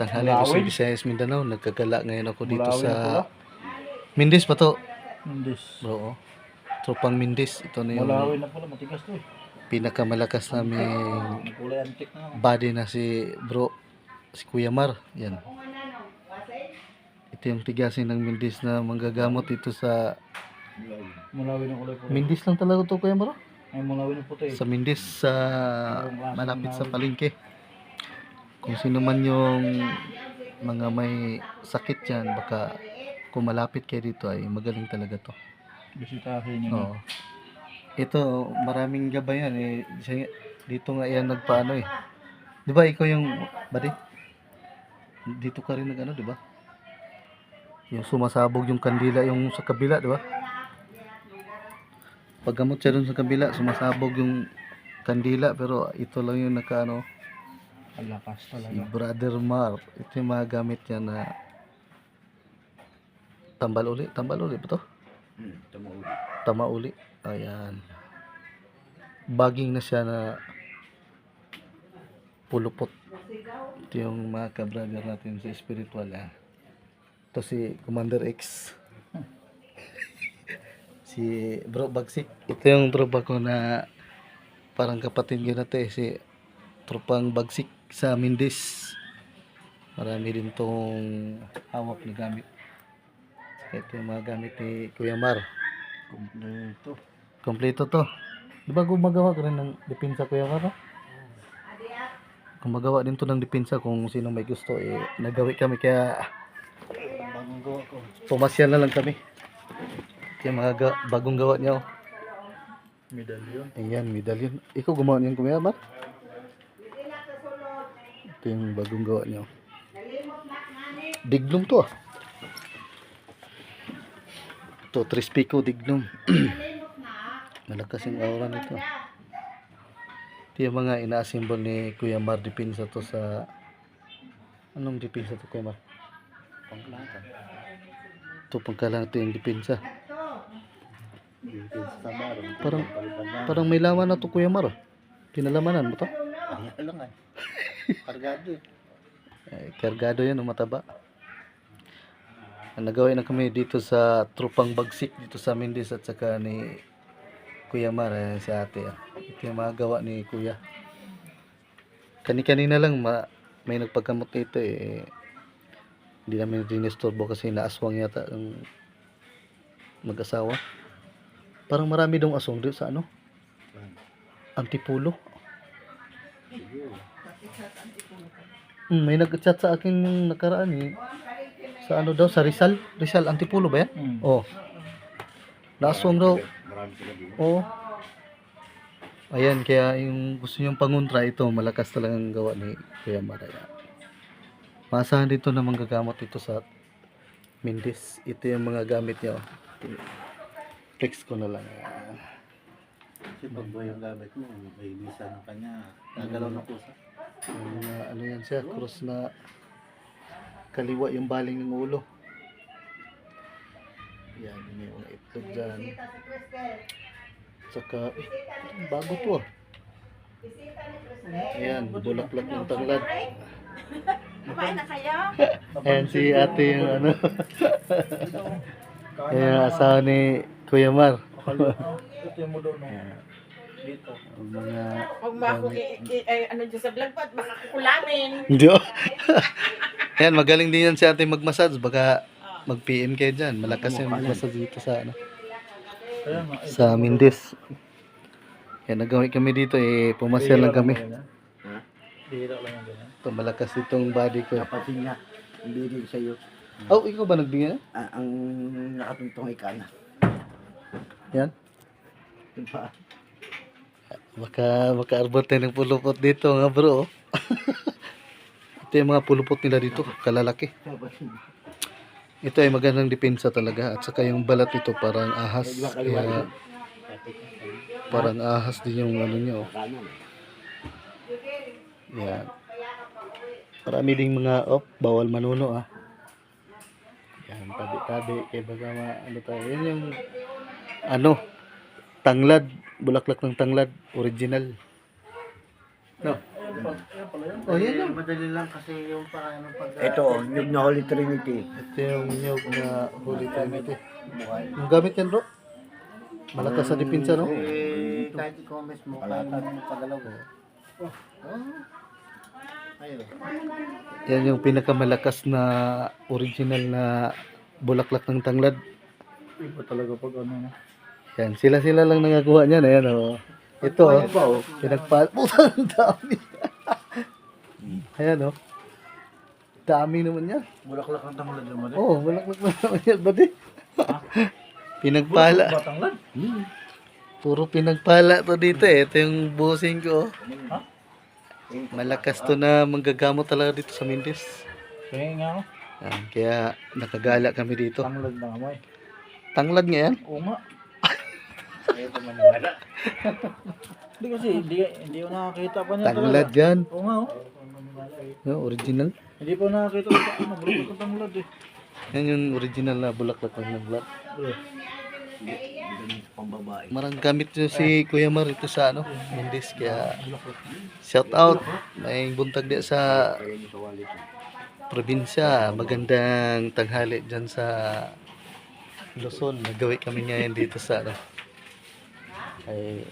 Tanghali Luzon, Mulawin. Visayas, Mindanao. Nagkagala ngayon ako dito Mulawin na pula. sa Mindis pa to. Mindis. Oo. Tropang Mindis. Ito na yung Mulawin na pula, matigas to eh. pinakamalakas naming Kulay antik na naman. body na si bro, si Kuya Mar. Yan. Ito yung tigasin ng Mindis na manggagamot dito sa Mulawin na kulay pula. Mindis lang talaga to, Kuya Mar. Ay, mulawin na puti. Sa Mindis, sa malapit sa palengke. Kung sino man yung mga may sakit yan, baka kung malapit kayo dito ay magaling talaga to. Bisitahin nyo. Oo. Ito, maraming gabay yan eh. Dito nga yan nagpaano eh. Di ba ikaw yung, buddy? Dito ka rin nag-ano, di ba? Yung sumasabog yung kandila yung sa kabila, di ba? Paggamot siya dun sa kabila, sumasabog yung kandila, pero ito lang yung nakaano, Ang lakas si talaga. Brother Mar. Ito yung mga gamit niya na tambal uli ba to? Tama uli. Ayan. Baging na siya na pulupot. Ito yung mga ka-brother natin sa spiritual. Ito si Commander X. Si Bro Bagsik. Ito yung tropa ko na parang kapatid ko na to eh. Si tropang Bagsik sa Mindis. Marami din tong hawak na gamit. Ito yung mga gamit ni Kuya Mar. Kompleto. Kompleto to. Di ba gumagawa ka rin ng depensa, Kuya Mar? Gumagawa din to ng depensa kung sino may gusto. Nagawi kami kaya Bagong gawa ko. pumasyan na lang kami. Kaya mga bagong gawa niya. Medalyon. Ayan, medallion. Ikaw gumawa niyan, Kuya Mar? Ito yung bagong gawa niya. Dignum to ah. Ito, Trispico Dignum. Malakas yung aura nito. Ito yung mga ina-assemble ni Kuya Mar. Depensa to sa... Anong depensa to, Kuya Mar? Pangklatan. Ito, pangkalang ito yung depensa. Parang may laman na to, Kuya Mar. Pinalamanan mo to? Ayan lang ay. Kargado eh. Kargado yan, mataba. Nagawin na kami dito sa tropang Bagsik dito sa Mindis at saka ni Kuya Mar, si ate. Ito yung mga gawa ni Kuya. Kanina lang may nagpagkamot nito eh. Hindi namin rinestorbo kasi naaswang yata ang mag-asawa. Parang marami dong aswang dito sa ano? Antipulo. May nag-chat sa akin yung nakaraan eh. Sa ano daw, sa Rizal? Rizal, Antipulo ba yan? Oh. Naaswang daw. Oh. Ayan, kaya yung gusto niyong pangontra ito, malakas talagang gawa ni Kuya Maraya. Maasahan dito na manggagamot ito sa Mindis. Ito yung mga gamit niya. Flex ko na lang. Kasi pag ba yung gamit mo, may bisa ng kanya. Nagalaw na pusa. Ano yan siya, cross na kaliwa yung baling ng ulo. Yan, may mga itlog dyan. Saka, bago to ah. Ayan, bulaklak ng tanglad. Kumain na kayo? Ayan si ate yung ano. Ayan, asawa ni Kuya Mar. Ito yung mudo no. Dito. Ang mga Huwag mo ako ano dyan sa vlog pa, baka kukulamin. hindi oh. Ayan, magaling din yan si ate magmassage. Baka mag-PM kayo dyan. Malakas yung magmassage dito sa ano. Kaya nga. Sa Mindis. Yan, nagawin kami dito eh. Pumasya lang kami. Bihira lang yung ganyan. Ito, malakas itong body ko. Kapatid niya, hindi rin sa'yo. Oh, ikaw ba nagbigay? Ang nakatuntong ikana. Yan. Diba? Makaarbor tayo ng pulupot dito nga bro. Ito yung mga pulupot nila dito. Kalalaki. Ito ay magandang depensa talaga. At saka yung balat nito parang ahas. Kaya parang ahas din yung ano nyo. Yan. Marami ding mga bawal manuno ah. Yan, tabi-tabi. Kaya baga ano tayo. Yan yung ano, tanglad. Bulaklak ng tanglad. Original. No? Oh, yan lang. Madali lang kasi yung parang pag... Ito, nyug na Holy Trinity. Ito yung nyog na Holy Trinity. Yung gamit yan, bro. Malakas sa dipinsa, no? Eh, kahit ikaw mismo, kaya mo pagalaw. Oh. Ayun. Yan yung pinakamalakas na original na bulaklak ng tanglad. Iba talaga pag ano na. Yan, sila lang nangakuha niyan. Ayan, oh. Ito, oh. Pinagpal... Putang dami. Ayan, oh. Dami naman yan. Bulaklak ng tanglad naman. Oo, bulaklak naman yan, buddy. Pinagpala. Tanglad? Puro pinagpala to dito eh. Ito yung busing ko. Ha? Malakas to na manggagamot talaga dito sa Mindis. Kaya nga ako. Yan, kaya nakagala kami dito. Tanglad na kamay. Tanglad nga yan. Oo nga. Ayaw pa maniwala. Hindi kasi, hindi ko nakakita pa niya Tanglad talaga. yan. Oo nga oh. No, original. Hindi pa nakakita ko sa ano, bulaklak ng tanglad eh. Yan yung original na bulaklak ng tanglad. Pambabae. Marang gamit nyo si Kuya Mar ito sa ano, Mindis. Kaya shout out. May buntag di sa probinsya. Magandang tanghali dyan sa Luzon. Nagawi kami ngayon dito sa ano. Ay